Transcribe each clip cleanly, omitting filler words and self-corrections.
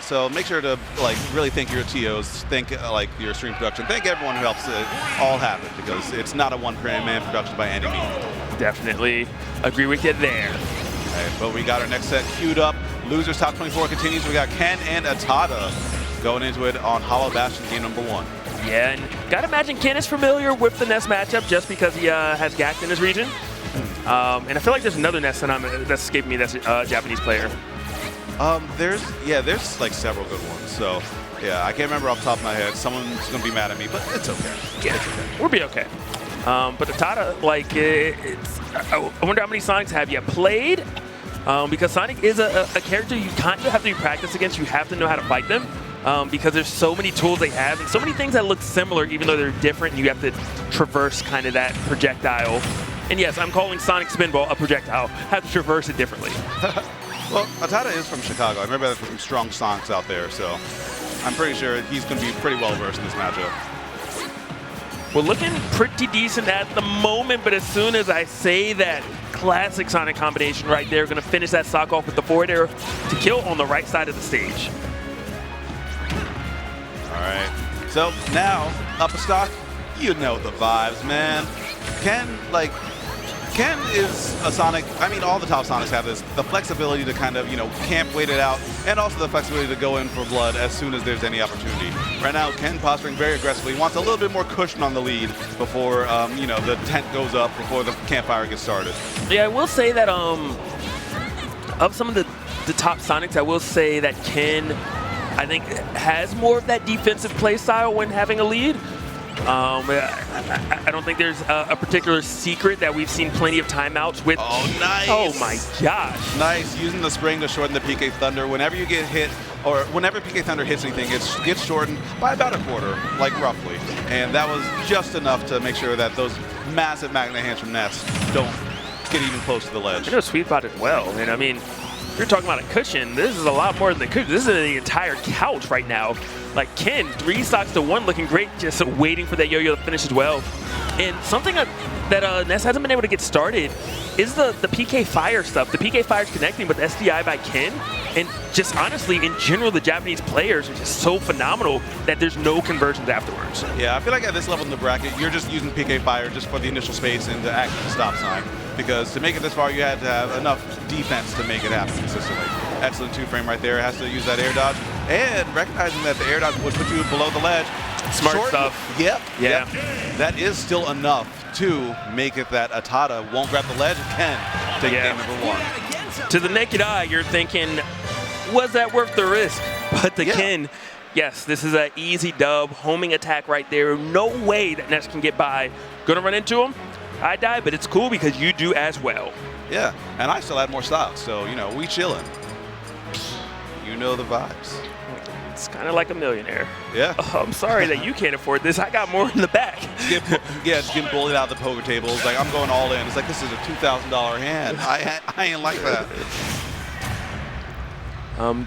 So make sure to really thank your TOs, thank your stream production, thank everyone who helps it all happen, because it's not a one-man production by any means. Definitely agree with you there. All right, but we got our next set queued up. Losers top 24 continues. We got Ken and ATATA going into it on Hollow Bastion game number 1. Yeah, and gotta imagine Ken is familiar with the Ness matchup just because he has Gact in his region. And I feel like there's another Ness that's escaping me that's a Japanese player. There's like several good ones. So yeah, I can't remember off the top of my head. Someone's gonna be mad at me, but it's okay. Yeah, it's okay. We'll be okay. But ATATA, I wonder how many Sonics have you played? Because Sonic is a character you kind of have to be practiced against. You have to know how to fight them. Because there's so many tools they have and so many things that look similar even though they're different. You have to traverse kind of that projectile. And yes, I'm calling Sonic Spinball a projectile. Have to traverse it differently. Well, ATATA is from Chicago. I remember there's some strong Sonics out there, so I'm pretty sure he's going to be pretty well versed in this matchup. We're looking pretty decent at the moment, but as soon as I say that classic Sonic combination right there, going to finish that stock off with the forward air to kill on the right side of the stage. All right, so now up a stock, you know the vibes, man. Ken is a Sonic. I mean, all the top Sonics have this, the flexibility to kind of, camp, wait it out, and also the flexibility to go in for blood as soon as there's any opportunity. Right now, Ken posturing very aggressively, wants a little bit more cushion on the lead before, the tent goes up, before the campfire gets started. Yeah, I will say that of some of the top Sonics, I will say that Ken, I think, has more of that defensive play style when having a lead. I don't think there's a particular secret that we've seen plenty of timeouts with. Oh, nice. Oh, my gosh. Nice. Using the spring to shorten the PK Thunder. Whenever you get hit, or whenever PK Thunder hits anything, it gets shortened by about a quarter, roughly. And that was just enough to make sure that those massive magnet hands from Ness don't get even close to the ledge. I know sweet spot as well. And I mean, you're talking about a cushion. This is a lot more than the cushion. This is the entire couch right now. Like Ken, 3 stocks to 1, looking great, just waiting for that yo-yo to finish as well. And something that Ness hasn't been able to get started is the PK Fire stuff. The PK Fire is connecting with SDI by Ken. And just honestly, in general, the Japanese players are just so phenomenal that there's no conversions afterwards. Yeah, I feel like at this level in the bracket, you're just using PK Fire just for the initial space and to act as a stop sign. Because to make it this far, you had to have enough defense to make it happen consistently. Excellent 2-frame right there. Has to use that air dodge. And recognizing that the air dodge would put you below the ledge. Smart stuff. Yep. Yeah. Yep. That is still enough to make it that ATATA won't grab the ledge and can take game number 1. To the naked eye, you're thinking, was that worth the risk? But the Ken, yes, this is an easy dub, homing attack right there. No way that Ness can get by. Gonna run into him. I die, but it's cool because you do as well. Yeah, and I still had more stocks, so, we chilling. You know the vibes. It's kind of like a millionaire. Yeah. I'm sorry that you can't afford this. I got more in the back. It's getting bullied out of the poker tables. Like, I'm going all in. It's like, this is a $2,000 hand. I ain't like that.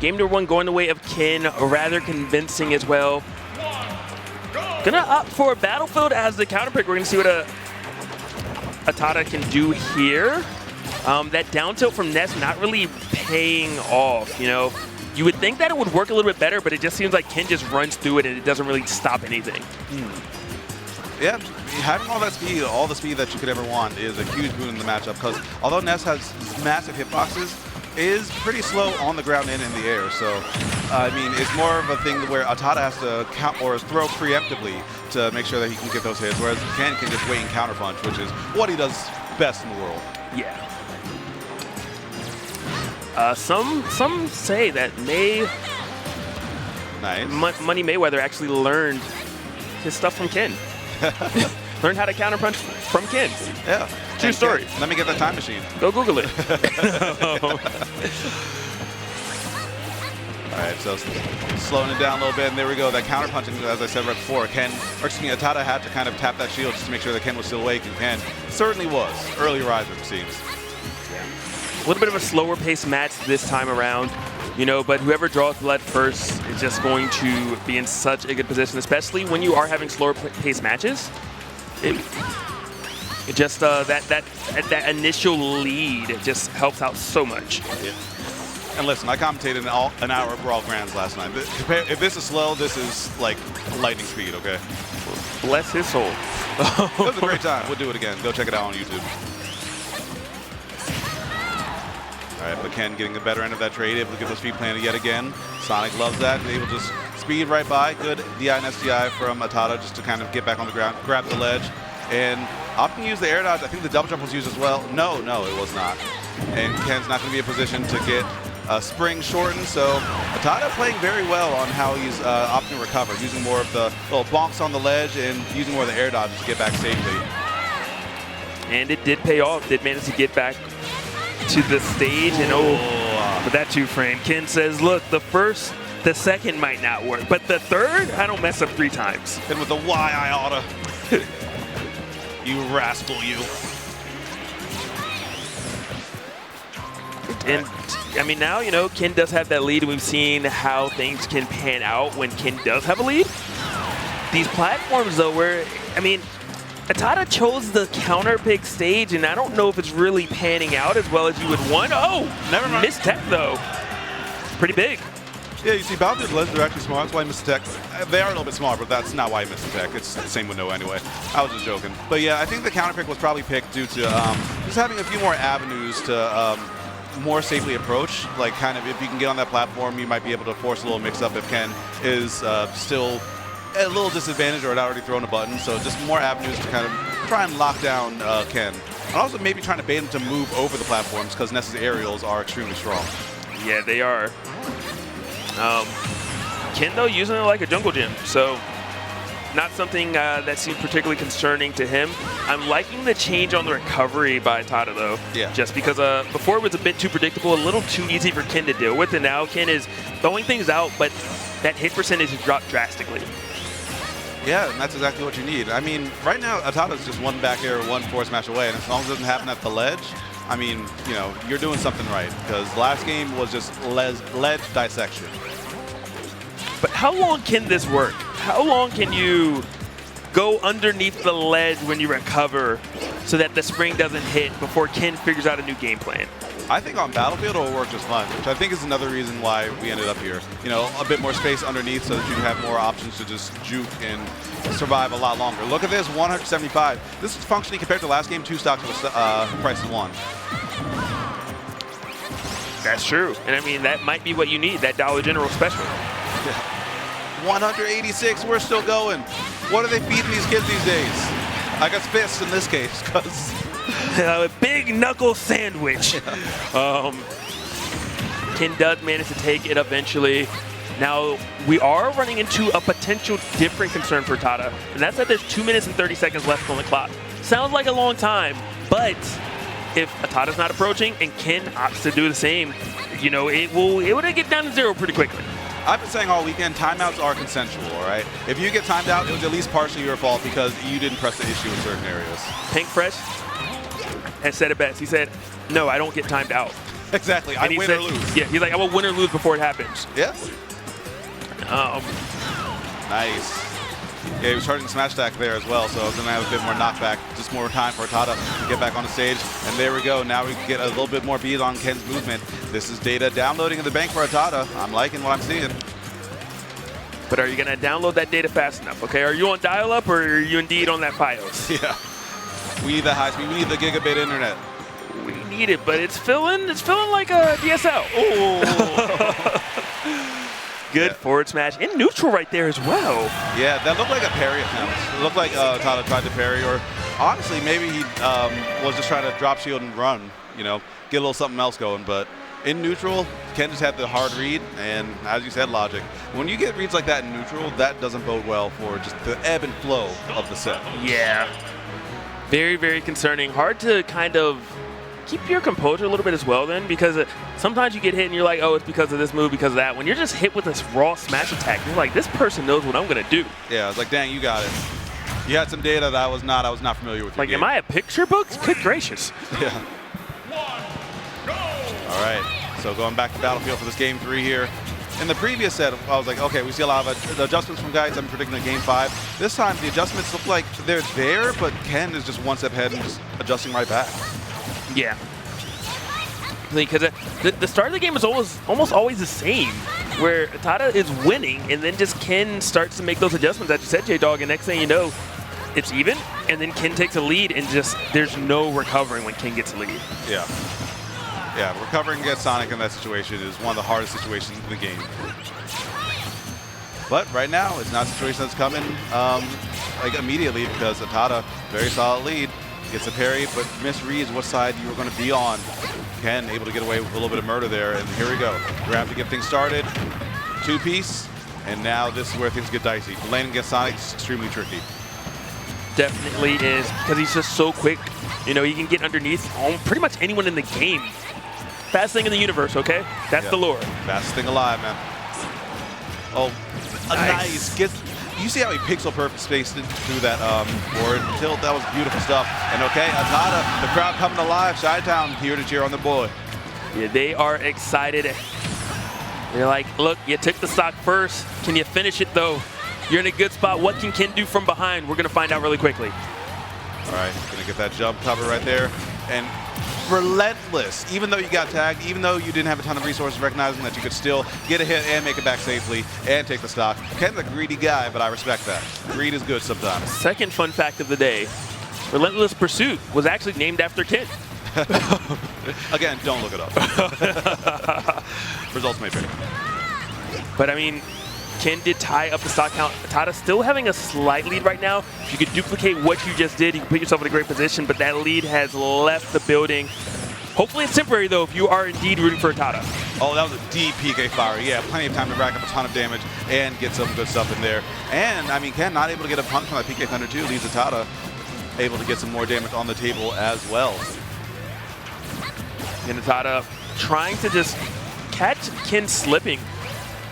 Game number 1 going the way of Ken, rather convincing as well. Gonna opt for Battlefield as the counter pick. We're gonna see what ATATA can do here. That down tilt from Ness not really paying off, You would think that it would work a little bit better, but it just seems like Ken just runs through it and it doesn't really stop anything. Yeah, having all that speed, all the speed that you could ever want is a huge boon in the matchup because although Ness has massive hitboxes, is pretty slow on the ground and in the air. So, I mean, it's more of a thing where ATATA has to count or throw preemptively to make sure that he can get those hits, whereas Ken can just wait and counterpunch, which is what he does best in the world. Yeah. Some say that Money Mayweather actually learned his stuff from Ken. Learned how to counterpunch from Ken. Yeah. True story. Let me get that time machine. Go Google it. All right, so slowing it down a little bit, and there we go. That counterpunching, as I said right before, ATATA had to kind of tap that shield just to make sure that Ken was still awake, and Ken certainly was. Early riser, it seems. A little bit of a slower paced match this time around, but whoever draws blood first is just going to be in such a good position, especially when you are having slower paced matches. It just that initial lead just helps out so much. Yeah. And listen, I commentated an hour of Brawl Grands last night. If this is slow, this is like lightning speed, okay? Bless his soul. It was a great time. We'll do it again. Go check it out on YouTube. All right, but Ken getting the better end of that trade, able to get those feet planted yet again. Sonic loves that, able to just speed right by. Good DI and SDI from ATATA just to kind of get back on the ground, grab the ledge. And opting to use the air dodge. I think the double jump was used as well. No, it was not. And Ken's not going to be in a position to get spring shortened. So ATATA playing very well on how he's opting to recover, using more of the little bonks on the ledge and using more of the air dodges to get back safely. And it did pay off. Did manage to get back to the stage. And but that 2-frame. Ken says, look, the second might not work, but the third, I don't mess up 3 times. And with the why I oughta. You rascal, you. And I mean, now, you know, Ken does have that lead, and we've seen how things can pan out when Ken does have a lead. These platforms, though, where, I mean, ATATA chose the counter pick stage, and I don't know if it's really panning out as well as you would want. Oh, never mind. Missed tech, though. Pretty big. Yeah, you see, Bowser's ledges are actually small. That's why he missed the tech. They are a little bit smaller, but that's not why he missed the tech. It's the same window anyway. I was just joking. But yeah, I think the counter pick was probably picked due to just having a few more avenues to more safely approach. Like, kind of, if you can get on that platform, you might be able to force a little mix-up if Ken is still at a little disadvantage or had already thrown a button. So just more avenues to kind of try and lock down Ken. And also maybe trying to bait him to move over the platforms because Ness's aerials are extremely strong. Yeah, they are. Ken, though, using it like a jungle gym, so not something that seems particularly concerning to him. I'm liking the change on the recovery by ATATA, though. Yeah. Just because before it was a bit too predictable, a little too easy for Ken to deal with, and now Ken is throwing things out, but that hit percentage has dropped drastically. Yeah, and that's exactly what you need. I mean, right now, ATATA's just one back air, one forward smash away, and as long as it doesn't happen at the ledge, I mean, you know, you're doing something right, because last game was just ledge dissection. But how long can this work? How long can you go underneath the ledge when you recover so that the spring doesn't hit before Ken figures out a new game plan? I think on Battlefield it'll work just fine, which I think is another reason why we ended up here. You know, a bit more space underneath so that you have more options to just juke and survive a lot longer. Look at this, 175. This is functionally, compared to last game, 2 stocks was price of 1. That's true. And I mean, that might be what you need, that Dollar General special. Yeah. 186, we're still going. What are they feeding these kids these days? I guess fists in this case, because... a big knuckle sandwich. Ken does manage to take it eventually. Now, we are running into a potential different concern for ATATA, and that's that there's 2 minutes and 30 seconds left on the clock. Sounds like a long time, but if ATATA's not approaching and Ken opts to do the same, you know, it would get down to 0 pretty quickly. I've been saying all weekend, timeouts are consensual, all right? If you get timed out, it was at least partially your fault because you didn't press the issue in certain areas. Pink Fresh has said it best. He said, no, I don't get timed out. Exactly. I win or lose. Yeah, he's like, I will win or lose before it happens. Yeah. Nice. Yeah, he was charging smash attack there as well, so I was going to have a bit more knockback, just more time for ATATA to get back on the stage. And there we go. Now we can get a little bit more beat on Ken's movement. This is data downloading in the bank for ATATA. I'm liking what I'm seeing. But are you going to download that data fast enough, okay? Are you on dial-up or are you indeed on that FiOS? Yeah. We need the high speed. We need the gigabit internet. We need it, but it's feeling like a DSL. Oh. Good forward smash in neutral right there as well. Yeah, that looked like a parry attempt. It looked like ATATA tried to parry, or honestly, maybe he was just trying to drop shield and run, you know, get a little something else going. But in neutral, Ken just had the hard read, and as you said, logic. When you get reads like that in neutral, that doesn't bode well for just the ebb and flow of the set. Yeah. Very, very concerning. Hard to kind of keep your composure a little bit as well then, because sometimes you get hit and you're like, oh, it's because of this move, because of that. When you're just hit with this raw smash attack, you're like, this person knows what I'm going to do. Yeah, it's like, dang, you got it. You had some data that I was not familiar with. Like, am I a picture book? Good gracious. Yeah. All right, so going back to Battlefield for this game 3 here. In the previous set, I was like, okay, we see a lot of adjustments from guys. I'm predicting a game 5. This time, the adjustments look like they're there, but Ken is just one step ahead and just adjusting right back. Yeah. because the start of the game is almost always the same, where ATATA is winning, and then just Ken starts to make those adjustments that you said, J-Dog, and next thing you know, it's even, and then Ken takes a lead, and just there's no recovering when Ken gets a lead. Yeah. Yeah, recovering against Sonic in that situation is one of the hardest situations in the game. But right now, it's not a situation that's coming like immediately, because ATATA, very solid lead, gets a parry, but misreads what side you were going to be on. Ken able to get away with a little bit of murder there, and here we go. Grab to get things started. Two-piece, and now this is where things get dicey. Landing against Sonic is extremely tricky. Definitely is, because he's just so quick. You know, he can get underneath on pretty much anyone in the game. Fastest thing in the universe, okay? That's the lore. Fastest thing alive, man. Oh, nice. You see how he pixel perfect spaced it through that board tilt? That was beautiful stuff. And okay, ATATA, the crowd coming alive. Chi-Town here to cheer on the boy. Yeah, they are excited. They're like, look, you took the stock first. Can you finish it, though? You're in a good spot. What can Ken do from behind? We're going to find out really quickly. All right, going to get that jump cover right there. And relentless, even though you got tagged, even though you didn't have a ton of resources, recognizing that you could still get a hit and make it back safely and take the stock. Ken's a greedy guy, but I respect that. Greed is good sometimes. Second fun fact of the day, Relentless Pursuit was actually named after Ken. Again, don't look it up. Results may vary. But I mean, Ken did tie up the stock count. ATATA still having a slight lead right now. If you could duplicate what you just did, you can put yourself in a great position, but that lead has left the building. Hopefully it's temporary, though, if you are indeed rooting for ATATA. Oh, that was a deep PK fire. Yeah, plenty of time to rack up a ton of damage and get some good stuff in there. And, I mean, Ken not able to get a punch from that PK Thunder, too, leaves ATATA able to get some more damage on the table as well. And ATATA trying to just catch Ken slipping.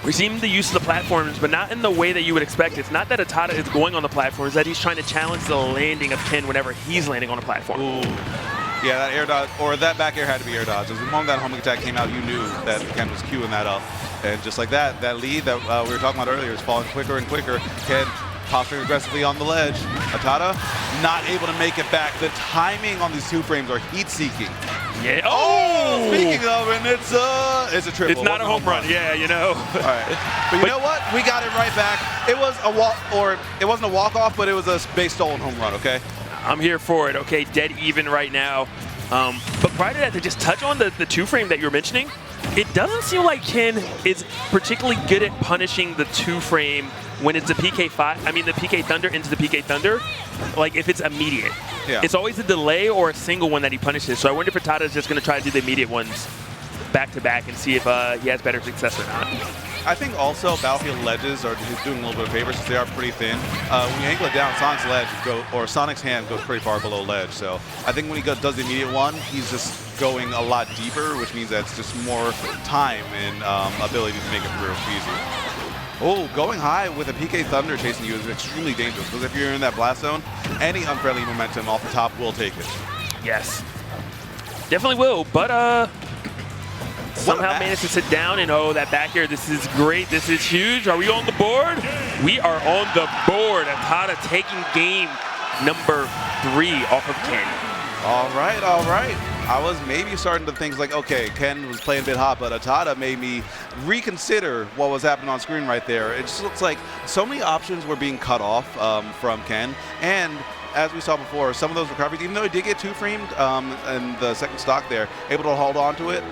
We've seen the use of the platforms, but not in the way that you would expect. It's not that ATATA is going on the platforms, that he's trying to challenge the landing of Ken whenever he's landing on a platform. Ooh. Yeah, that air dodge, or that back air had to be air dodge. As the moment that homing attack came out, you knew that Ken was queuing that up. And just like that, that lead that we were talking about earlier is falling quicker and quicker. Ken posturing aggressively on the ledge. ATATA not able to make it back. The timing on these two frames are heat-seeking. Yeah. Oh! Speaking of, and it's a triple. It's not a home run. Yeah, you know. All right. But you know what? We got it right back. It was a walk, or it wasn't a walk-off, but it was a base stolen home run, okay? I'm here for it, okay? Dead even right now. But prior to that, to just touch on the two-frame that you're mentioning, it doesn't seem like Ken is particularly good at punishing the two-frame when it's the PK Thunder into the PK Thunder, like if it's immediate. Yeah. It's always a delay or a single one that he punishes. So I wonder if ATATA is just going to try to do the immediate ones back-to-back and see if he has better success or not. I think also Battlefield ledges are doing a little bit of favor since they are pretty thin. When you angle it down, Sonic's ledge or Sonic's hand goes pretty far below ledge. So I think when he does the immediate one, he's just going a lot deeper, which means that it's just more time and ability to make it through easy. Oh, going high with a PK Thunder chasing you is extremely dangerous, because if you're in that blast zone, any unfriendly momentum off the top will take it. Yes, definitely will, but somehow managed to sit down, and oh, that back air, this is great, this is huge. Are we on the board? We are on the board. ATATA taking game number 3 off of Ken. All right, all right. I was maybe starting to think like, okay, Ken was playing a bit hot, but ATATA made me reconsider what was happening on screen right there. It just looks like so many options were being cut off from Ken, and as we saw before, some of those recoveries, even though he did get two-framed in the second stock there, able to hold on to it,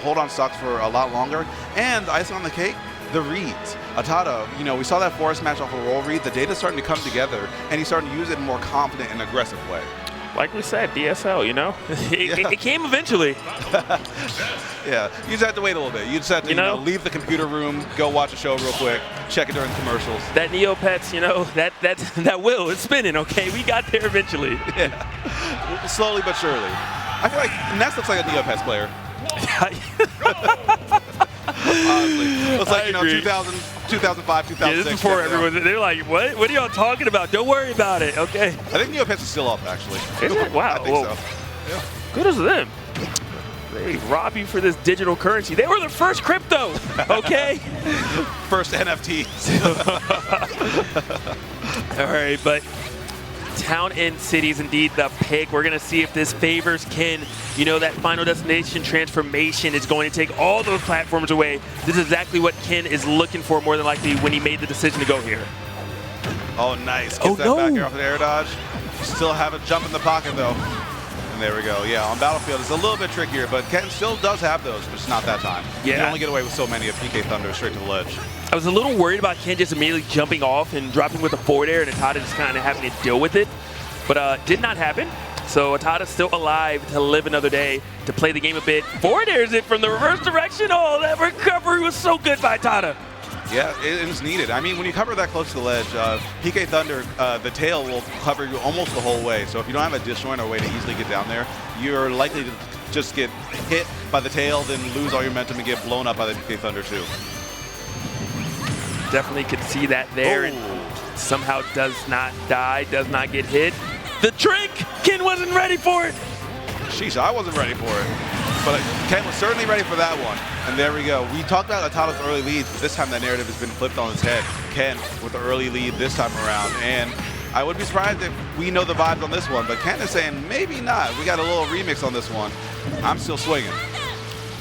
hold on stocks for a lot longer, and icing on the cake, the reads. ATATA, you know, we saw that forest match off a roll read. The data's starting to come together, and he's starting to use it in a more confident and aggressive way. Like we said, DSL, you know? It came eventually. Yeah, you just have to wait a little bit. You just have to, you know, leave the computer room, go watch a show real quick, check it during commercials. That Neopets, you know, that wheel is spinning, okay? We got there eventually. Yeah, slowly but surely. I feel like Ness looks like a Neopets player. Honestly. Looks like, you know, 2005, 2006. Yeah, this is before everyone. They're like, what? What are y'all talking about? Don't worry about it, okay? I think Neopets is still up, actually. Is it? Wow. I think so. Yeah. Good as them. They rob you for this digital currency. They were the first crypto, okay? First NFT. All right, but Town and City is indeed the pick. We're going to see if this favors Ken. You know, that final destination transformation is going to take all those platforms away. This is exactly what Ken is looking for more than likely when he made the decision to go here. Oh, nice. Gets that back air off an air dodge. Still have a jump in the pocket, though. And there we go. Yeah, on Battlefield, it's a little bit trickier, but Ken still does have those, but it's not that time. Yeah. You can only get away with so many of PK Thunder straight to the ledge. I was a little worried about Ken just immediately jumping off and dropping with a forward air and ATATA just kind of having to deal with it. But did not happen. So ATATA's still alive to live another day, to play the game a bit. Forward airs it from the reverse direction. Oh, that recovery was so good by ATATA. Yeah, it's needed. I mean, when you cover that close to the ledge, PK Thunder, the tail will cover you almost the whole way. So if you don't have a disjoint or way to easily get down there, you're likely to just get hit by the tail, then lose all your momentum and get blown up by the PK Thunder too. Definitely could see that there. And somehow does not die, does not get hit. The trick! Ken wasn't ready for it! Sheesh, I wasn't ready for it. But Ken was certainly ready for that one. And there we go. We talked about ATATA's early leads, but this time that narrative has been flipped on its head. Ken with the early lead this time around. And I would be surprised if we know the vibes on this one, but Ken is saying maybe not. We got a little remix on this one. I'm still swinging.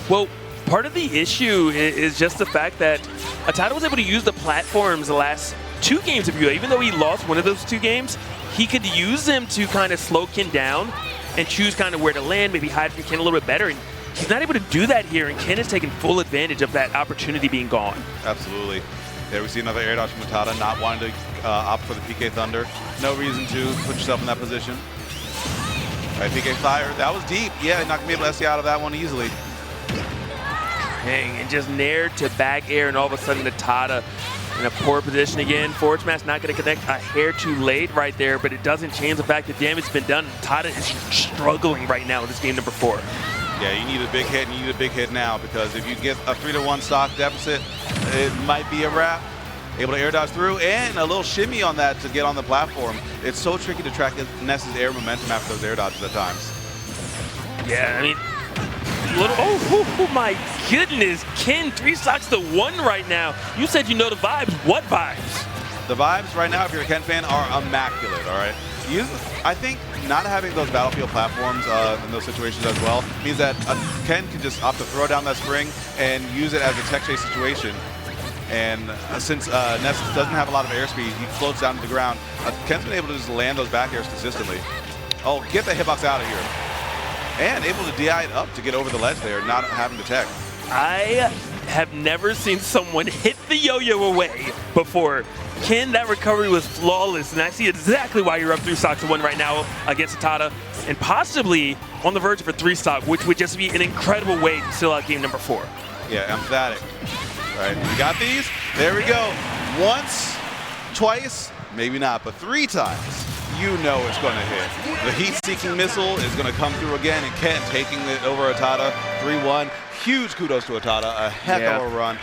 Well, part of the issue is just the fact that ATATA was able to use the platforms the last 2 games of UA. Even though he lost one of those 2 games, he could use them to kind of slow Ken down and choose kind of where to land, maybe hide from Ken a little bit better. And he's not able to do that here, and Ken has taken full advantage of that opportunity being gone. Absolutely. There we see another air dodge from ATATA, not wanting to opt for the PK Thunder. No reason to put yourself in that position. All right, PK Fire, that was deep. Yeah, not gonna be able to SC out of that one easily. Dang, and just nair to back air, and all of a sudden ATATA in a poor position again. Forward smash not going to connect a hair too late right there, but it doesn't change the fact that damage has been done. ATATA is struggling right now in this game number 4. Yeah, you need a big hit, and you need a big hit now, because if you get a 3-1 stock deficit, it might be a wrap. Able to air dodge through, and a little shimmy on that to get on the platform. It's so tricky to track Ness's air momentum after those air dodges at times. Yeah, I mean, oh my goodness, Ken 3 stocks to 1 right now. You said you know the vibes. What vibes? The vibes right now, if you're a Ken fan, are immaculate, all right? I think not having those Battlefield platforms in those situations as well means that Ken can just opt to throw down that spring and use it as a tech chase situation. And since Ness doesn't have a lot of airspeed, he floats down to the ground. Ken's been able to just land those back airs consistently. Oh, get the hitbox out of here. And able to DI it up to get over the ledge there, not having to tech. I have never seen someone hit the yo-yo away before. Ken, that recovery was flawless, and I see exactly why you're up 3 stocks to 1 right now against ATATA, and possibly on the verge for 3 stock, which would just be an incredible way to seal out game number 4. Yeah, emphatic. All right, we got these. There we go. Once, twice, maybe not, but 3 times. You know it's going to hit. The heat-seeking missile is going to come through again, and Ken taking it over ATATA 3-1. Huge kudos to ATATA. A heck of a run.